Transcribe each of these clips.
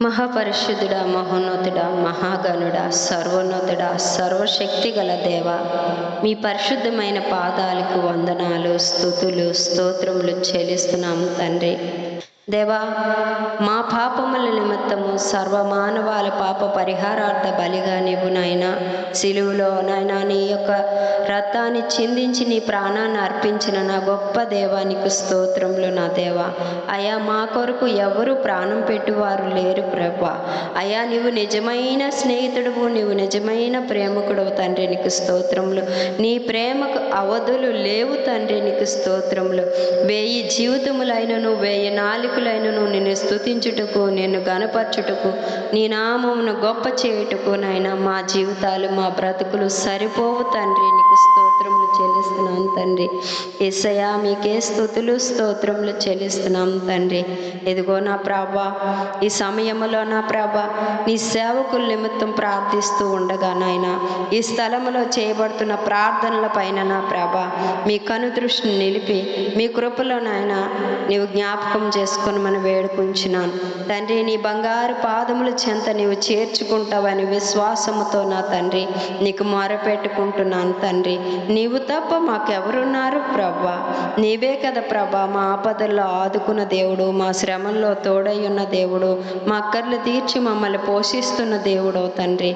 మహాపరిశుద్ధుడా, మహోన్నతుడా, మహాగణుడా, సర్వోన్నతుడా, సర్వశక్తి గల దేవ, మీ పరిశుద్ధమైన పాదాలకు వందనాలు, స్తుతులు, స్తోత్రములు చెల్లిస్తున్నాము తండ్రి. దేవా, మా పాపముల నిమిత్తము సర్వమానవాల పాప పరిహారార్థ బలిగా నీవు నాయన సిలువలో నాయన నీ యొక్క రక్తాన్ని చిందించి నీ ప్రాణాన్ని అర్పించిన నా గొప్ప దేవానికి స్తోత్రములు. నా దేవా, అయా మా కొరకు ఎవరు ప్రాణం పెట్టువారు లేరు ప్రభా. అయా నీవు నిజమైన స్నేహితుడువు, నీవు నిజమైన ప్రేమకుడు తండ్రి, నీకు స్తోత్రములు. నీ ప్రేమకు అవధులు లేవు తండ్రి, నీకు స్తోత్రములు. 1000 జీవితములైనను 1000 నాలుకలైనను నిన్ను స్తుతించుటకు, నిన్ను గనపరచుటకు, నీ నామమును గొప్ప చేయుటకు నాయన మా జీవితాలు, మా బ్రతుకులు సరిపోవు తండ్రి, నీకు స్తోత్రములు చెల్లిస్తున్నాం తండ్రి. యేసయ్యా, మీకే స్తుతులు స్తోత్రములు చెల్లిస్తున్నాం తండ్రి. ఇదిగో నా ప్రభా, ఈ సమయంలో నా ప్రభా నీ సేవకుల నిమిత్తం ప్రార్థిస్తూ ఉండగా నాయన ఈ స్థలములో చేయబడుతున్న ప్రార్థనల పైన నా ప్రభా మీ కనుదృష్టిని నిలిపి మీ కృపలో నాయన నీవు జ్ఞాపకం చేసుకొని మనం వేడుకుంటున్నాను తండ్రి. నీ బంగారు పాదముల చెంత నీవు చేర్చుకుంటావని విశ్వాసముతో నా తండ్రి నీకు మొరపెట్టుకుంటున్నాను తండ్రి. నీవు తప్ప మాకెవరున్నారు ప్రభా? నీవే కదా ప్రభా మా ఆపదల్లో ఆదుకున్న దేవుడు, మా శ్రమల్లో తోడై ఉన్న దేవుడు, మా అక్కర్లు తీర్చి మమ్మల్ని పోషిస్తున్న దేవుడు తండ్రి.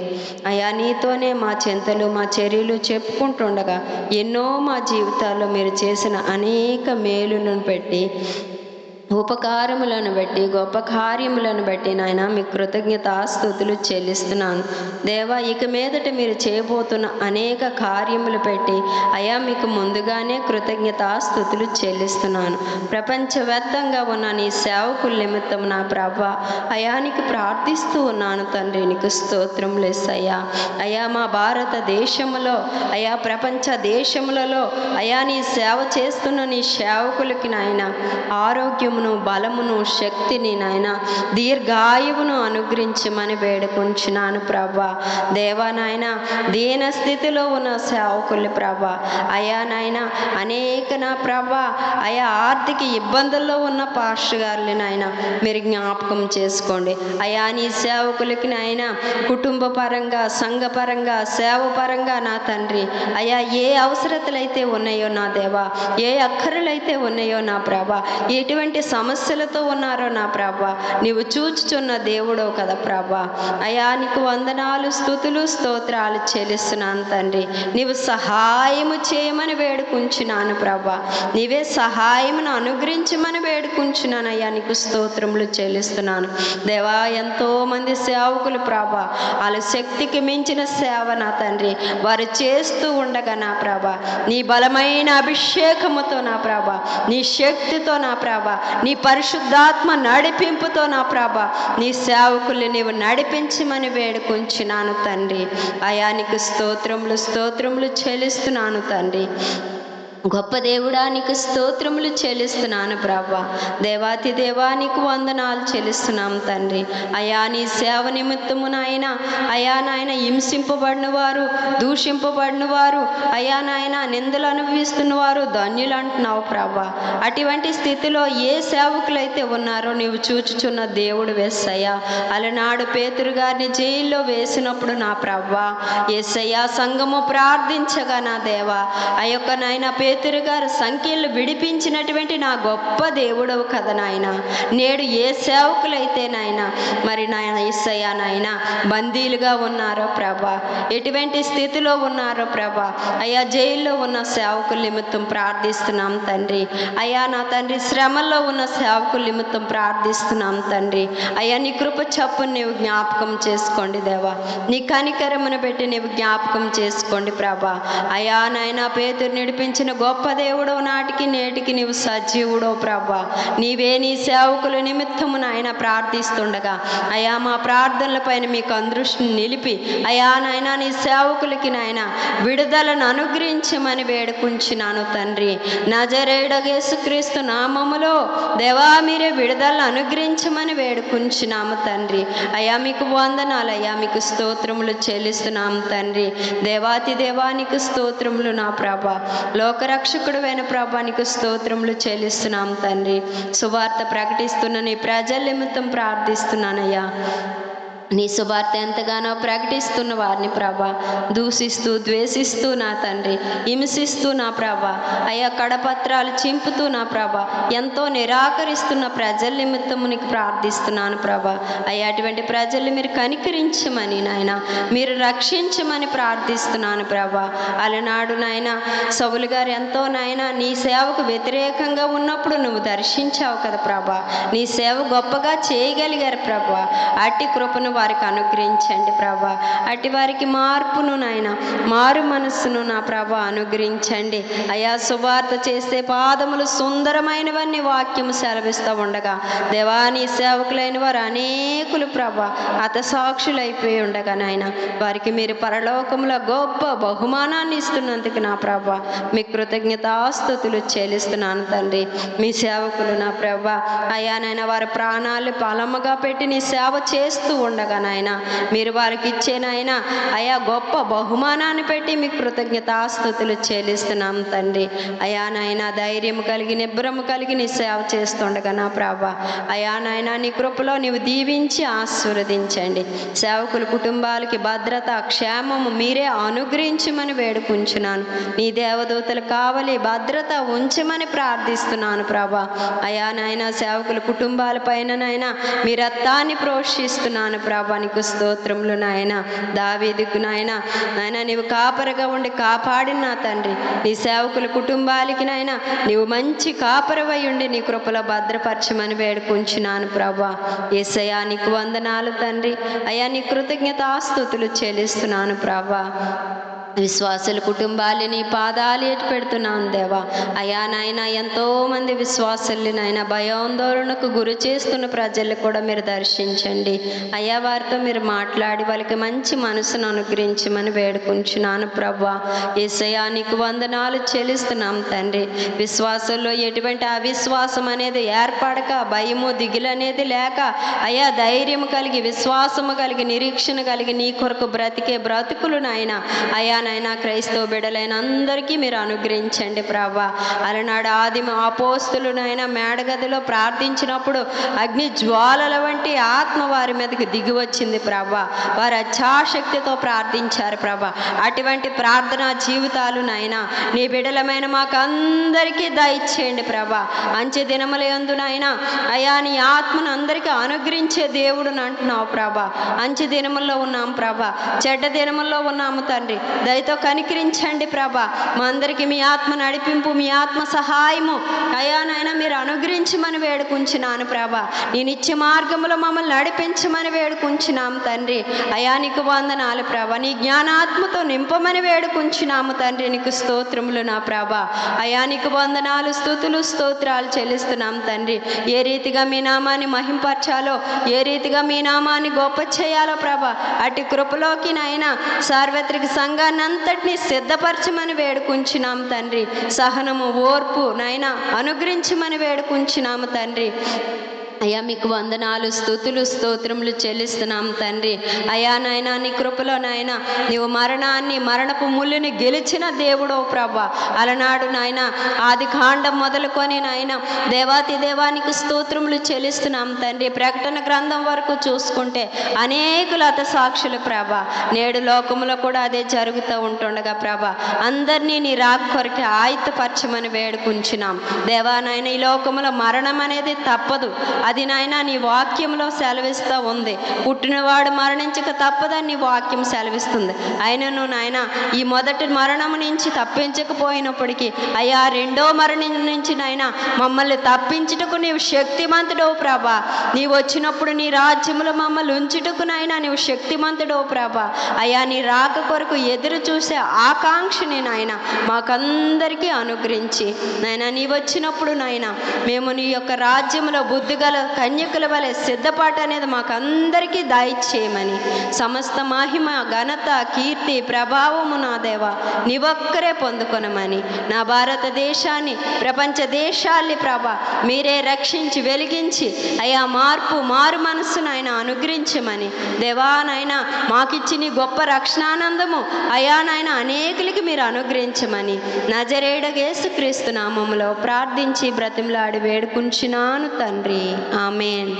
అయా, నీతోనే మా చింతలు మా చర్యలు చెప్పుకుంటుండగా ఎన్నో మా జీవితాల్లో మీరు చేసిన అనేక మేలులను పెట్టి ఉపకారములను బట్టి గొప్ప కార్యములను బట్టి నాయన మీ కృతజ్ఞతాస్తుతులు చెల్లిస్తున్నాను దేవా. ఇక మీదట మీరు చేయబోతున్న అనేక కార్యములు పెట్టి అయా మీకు ముందుగానే కృతజ్ఞతాస్తుతులు చెల్లిస్తున్నాను. ప్రపంచవ్యాప్తంగా ఉన్న నీ సేవకుల నిమిత్తం నా ప్రభా అయానికి ప్రార్థిస్తూ ఉన్నాను తండ్రి, నీకు స్తోత్రములు యేసయ్యా. అయా మా భారతదేశంలో అయా ప్రపంచ దేశములలో అయా నీ సేవ చేస్తున్న నీ సేవకులకి నాయన ఆరోగ్యము బలమును శక్తిని నాయన దీర్ఘాయువును అనుగ్రహించమని వేడుకుంటున్నాను ప్రభా. దేవా నాయన దీన స్థితిలో ఉన్న సేవకులు ప్రభా అయా నాయన అనేక నా ప్రభా అయా ఆర్థిక ఇబ్బందుల్లో ఉన్న పాస్టర్ గారులు నాయన మీరు జ్ఞాపకం చేసుకోండి. అయా నీ సేవకులకి నాయన కుటుంబ పరంగా సంఘ పరంగా సేవ పరంగా నా తండ్రి అయా ఏ అవసరతలైతే ఉన్నాయో నా దేవా, ఏ అక్కరలైతే ఉన్నాయో నా ప్రభా, ఎటువంటి సమస్యలతో ఉన్నారో నా ప్రభా నీవు చూచుచున్న దేవుడో కదా ప్రభా. అయా నీకు వందనాలు స్తుతులు స్తోత్రాలు చెల్లిస్తున్నాను తండ్రి. నీవు సహాయము చేయమని వేడుకుంటున్నాను ప్రభా. నీవే సహాయమును అనుగ్రహించమని వేడుకుంటున్నాను అయ్యా, నీకు స్తోత్రములు చెల్లిస్తున్నాను దేవా. ఎంతో మంది సేవకులు ప్రభా వాళ్ళ శక్తికి మించిన సేవ నా తండ్రి వారు చేస్తూ ఉండగా నా ప్రభా నీ బలమైన అభిషేకముతో నా ప్రభా నీ శక్తితో నా ప్రభా నీ పరిశుద్ధాత్మ నడిపింపుతో నా ప్రభా నీ సేవకుల్ని నీవు నడిపించమని వేడుకుంటున్నాను తండ్రి. అయా నీకు స్తోత్రములు చెల్లిస్తున్నాను తండ్రి. గొప్ప దేవుడా నీకు స్తోత్రములు చెల్లిస్తున్నాను ప్రభా. దేవాతి దేవానికి వందనాలు చెల్లిస్తున్నాం తండ్రి. అయా నీ సేవ నిమిత్తము నాయన అయా నాయన హింసింపబడిన వారు, దూషింపబడిన వారు, అయా నాయన నిందలు అనుభవిస్తున్న వారు ధన్యులు అంటున్నావు ప్రభా. అటువంటి స్థితిలో ఏ సేవకులైతే ఉన్నారో నీవు చూచుచున్న దేవుడు యేసయ్యా. అలనాడు పేతురు గారిని జైల్లో వేసినప్పుడు నా ప్రభా యేసయ్యా సంఘము ప్రార్థించగా నా దేవా ఆ యొక్క నాయన పేతురు గారు సంఖ్యలు విడిపించినటువంటి నా గొప్ప దేవుడవు కదా నాయన. నేడు ఏ సేవకులైతే నాయన మరి నాయన యేసయ్యా నాయన బందీలుగా ఉన్నారో ప్రభా, ఎటువంటి స్థితిలో ఉన్నారో ప్రభా అయ్యా జైల్లో ఉన్న సేవకుల నిమిత్తం ప్రార్థిస్తున్నాం తండ్రి. అయ్యా నా తండ్రి శ్రమల్లో ఉన్న సేవకుల నిమిత్తం ప్రార్థిస్తున్నాం తండ్రి. అయ్యా నీ కృప చప్పుని నీవు జ్ఞాపకం చేసుకోండి దేవా. నీ కనికరమును పెట్టి నీవు జ్ఞాపకం చేసుకోండి ప్రభా. అయ్యా నాయన పేతురు నడిపించిన గొప్ప దేవుడు నాటికి నేటికి నీవు సజీవుడో ప్రభా. నీవే నీ సేవకుల నిమిత్తము నాయన ప్రార్థిస్తుండగా అయా మా ప్రార్థనల పైన మీకు అందృష్టిని నిలిపి అయా నాయన నీ సేవకులకి నాయన విడుదలను అనుగ్రహించమని వేడుకుంటున్నాను తండ్రి. నజరేయుడగు యేసుక్రీస్తు నామములో దేవా మీరే విడుదలను అనుగ్రహించమని వేడుకుంటున్నాము తండ్రి. అయా మీకు వందనాలు అయ్యా, మీకు స్తోత్రములు చెల్లిస్తున్నాము తండ్రి. దేవాతి దేవానికి స్తోత్రములు నా ప్రభా. లోక లోకరక్షకుడు ప్రభా నీకు స్తోత్రములు చెల్లిస్తున్నాం తండ్రి. సువార్త ప్రకటిస్తున్న నీ ప్రజల నిమిత్తం ప్రార్థిస్తున్నానయ్యా. నీ సువార్త ఎంతగానో ప్రకటిస్తున్న వారిని ప్రభా దూషిస్తూ ద్వేషిస్తూ నా తండ్రి హింసిస్తూ నా ప్రభా అయ్యా కడపత్రాలు చింపుతూ నా ప్రభా ఎంతో నిరాకరిస్తున్న ప్రజల నిమిత్తము నీకు ప్రార్థిస్తున్నాను ప్రభా. అయ్యా అటువంటి ప్రజల్ని మీరు కనికరించమని నాయన మీరు రక్షించమని ప్రార్థిస్తున్నాను ప్రభా. అలనాడు నాయన సౌలు గారు ఎంతో నాయన నీ సేవకు వ్యతిరేకంగా ఉన్నప్పుడు నువ్వు దర్శించావు కదా ప్రభా. నీ సేవ గొప్పగా చేయగలిగారు ప్రభా. అట్టి కృపను వారికి అనుగ్రహించండి ప్రభా. అట్టి వారికి మార్పును నాయన మారు మనస్సును నా ప్రభా అనుగ్రహించండి. అయా సువార్త చేసే పాదములు సుందరమైనవన్నీ వాక్యము సెలవిస్తూ ఉండగా దేవాని సేవకులైన వారు అనేకులు ప్రభా హతసాక్షులైపోయి ఉండగా నాయన వారికి మీరు పరలోకముల గొప్ప బహుమానాన్ని ఇస్తున్నందుకు నా ప్రభా మీ కృతజ్ఞతాస్తుతులు చెల్లిస్తున్నాను తండ్రి. మీ సేవకులు నా ప్రభా అయ్యా నాయన వారి ప్రాణాలు బలముగా పెట్టి నీ సేవ చేస్తూ ఉండగా నాయన మీరు వారికి ఇచ్చే నాయన అయా గొప్ప బహుమానాన్ని పెట్టి మీ కృతజ్ఞతాస్తుతులు చెల్లిస్తున్నాం తండ్రి. అయా నాయన ధైర్యం కలిగి నిబ్బరము కలిగి నీ సేవ చేస్తుండగా నా ప్రభా అయా నాయన నీ కృపలో నీవు దీవించి ఆశీర్వదించండి. సేవకుల కుటుంబాలకి భద్రత క్షేమము మీరే అనుగ్రహించమని వేడుకుంటున్నాను. నీ దేవదూతలు కావలి భద్రత ఉంచమని ప్రార్థిస్తున్నాను ప్రభా. అయా నాయన సేవకుల కుటుంబాల పైన నాయన మీ రక్తాన్ని ప్రోక్షిస్తున్నాను ప్రభా. నీకు స్తోత్రములు నాయన. దావీదుకు నాయన నాయన నీవు కాపరిగా ఉండి కాపాడిన నా తండ్రి నీ సేవకుల కుటుంబాలకి నాయన నీవు మంచి కాపరివై ఉండి నీ కృపలో భద్రపరచమని వేడుకుంటున్నాను ప్రభా. యేసయ్యా నీకు వందనాలు తండ్రి. అయ్యా నీ కృతజ్ఞతాస్తుతులు చెల్లిస్తున్నాను ప్రభా. విశ్వాసుల కుటుంబాలని పాదాలు ఎటు పెడుతున్నాను దేవా. అయా నాయన ఎంతోమంది విశ్వాసుల్ని నాయన భయాందోళనకు గురి చేస్తున్న ప్రజల్ని కూడా మీరు దర్శించండి. అయ్యా వారితో మీరు మాట్లాడి వాళ్ళకి మంచి మనసును అనుగ్రహించమని వేడుకుంటున్నాను ప్రభా. యేసయ్యా నీకు వందనాలు చెల్లిస్తున్నాం తండ్రి. విశ్వాసంలో ఎటువంటి అవిశ్వాసం అనేది ఏర్పడక భయము దిగులు అనేది లేక అయ్యా ధైర్యం కలిగి విశ్వాసము కలిగి నిరీక్షణ కలిగి నీ కొరకు బ్రతికే బ్రతుకులు నాయన అయా నాయన క్రైస్తవ బిడ్డలైన అందరికీ మీరు అనుగ్రహించండి ప్రభా. అలనాడు ఆదిమ అపోస్తులు నాయన మేడగదిలో ప్రార్థించినప్పుడు అగ్ని జ్వాలల వంటి ఆత్మ వారి మీదకి దిగి వచ్చింది ప్రభా. వారు అచ్చాశక్తితో ప్రార్థించారు ప్రభా. అటువంటి ప్రార్థనా జీవితాలు నాయన నీ బిడ్డలమైన మాకు అందరికీ దయచేయండి ప్రభా. అంచె దినముల యందు నాయన అయా నీ ఆత్మను అందరికీ అనుగ్రహించే దేవుడు అంటున్నావు ప్రభా. అంచె దినముల్లో ఉన్నాం ప్రభా. చెడ్డ దినముల్లో ఉన్నాము తండ్రి. దయతో కనికరించండి ప్రభా. మా అందరికీ మీ ఆత్మ నడిపింపు మీ ఆత్మ సహాయము అయా నాయన మీరు అనుగ్రహించమని వేడుకుంటున్నాను ప్రభా. నీ నిత్య మార్గములో మమ్మల్ని నడిపించమని వేడుకుంటున్నాము తండ్రి. అయా నీకు వందనాలు ప్రభా. నీ జ్ఞానాత్మతో నింపమని వేడుకుంటున్నాము తండ్రి. నీకు స్తోత్రములు నా ప్రభా. అయా నీకు వందనాలు స్తుతులు స్తోత్రాలు చెల్లిస్తున్నాం తండ్రి. ఏ రీతిగా మీ నామాన్ని మహింపరచాలో ఏ రీతిగా మీ నామాన్ని గొప్ప చేయాలో ప్రభా అటు కృపలోకి నాయన సార్వత్రిక సంఘాన్ని అంతటినీ సిద్ధపరచమని వేడుకుంటున్నాం తండ్రి. సహనము ఓర్పు నాయన అనుగ్రహించమని వేడుకుంటున్నాము తండ్రి. అయ్యా మీకు వందనాలు స్తుతులు స్తోత్రములు చెల్లిస్తున్నాం తండ్రి. అయా నాయన నీ కృపలో నాయన నీవు మరణాన్ని మరణపు ముళ్ళుని గెలిచిన దేవుడో ప్రభా. అలనాడు నాయన ఆది కాండం మొదలుకొని నాయన దేవాతి దేవానికి స్తోత్రములు చెల్లిస్తున్నాం తండ్రి. ప్రకటన గ్రంథం వరకు చూసుకుంటే అనేకుల హతసాక్షులు ప్రభా. నేడు లోకములో కూడా అదే జరుగుతూ ఉంటుండగా ప్రభా అందరినీ నీ రాక కొరకే ఆయుధపరచమని వేడుకుంటున్నాం దేవా. నాయన ఈ లోకములో మరణం అనేది తప్పదు. అది నాయన నీ వాక్యంలో సెలవిస్తూ ఉంది. పుట్టినవాడు మరణించక తప్పదని నీ వాక్యం సెలవిస్తుంది. అయినను నాయన ఈ మొదటి మరణం నుంచి తప్పించకపోయినప్పటికీ అయ్యా రెండో మరణం నుంచి నాయన మమ్మల్ని తప్పించుటకు నీవు శక్తిమంతుడవు ప్రభా. నీవు వచ్చినప్పుడు నీ రాజ్యములో మమ్మల్ని ఉంచుటకు నాయన నీవు శక్తిమంతుడవు ప్రభా. అయ్యా నీ రాక కొరకు ఎదురు చూసే ఆకాంక్షని నాయన మాకందరికీ అనుగ్రహించి నాయన నీ వచ్చినప్పుడు నాయన మేము నీ యొక్క రాజ్యములో బుద్ధిగల కన్యకుల వలె సిద్ధపాటు అనేది మాకు అందరికీ దయచేయమని, సమస్త మహిమ ఘనత కీర్తి ప్రభావము నా దేవా నీవొక్కరే పొందుకొనమని, నా భారతదేశాన్ని ప్రపంచ దేశాల్ని ప్రభా మీరే రక్షించి వెలిగించి అయా మారు మనస్సును ఆయన అనుగ్రహించమని దేవా నాయన మాకిచ్చి నీ గొప్ప రక్షణానందము అయా నాయన అనేకులకి మీరు అనుగ్రహించమని నజరేయుడగు యేసుక్రీస్తు నామములో ప్రార్థించి బ్రతిమలాడి వేడుకుంటున్నాను తండ్రి. ఆమేన్.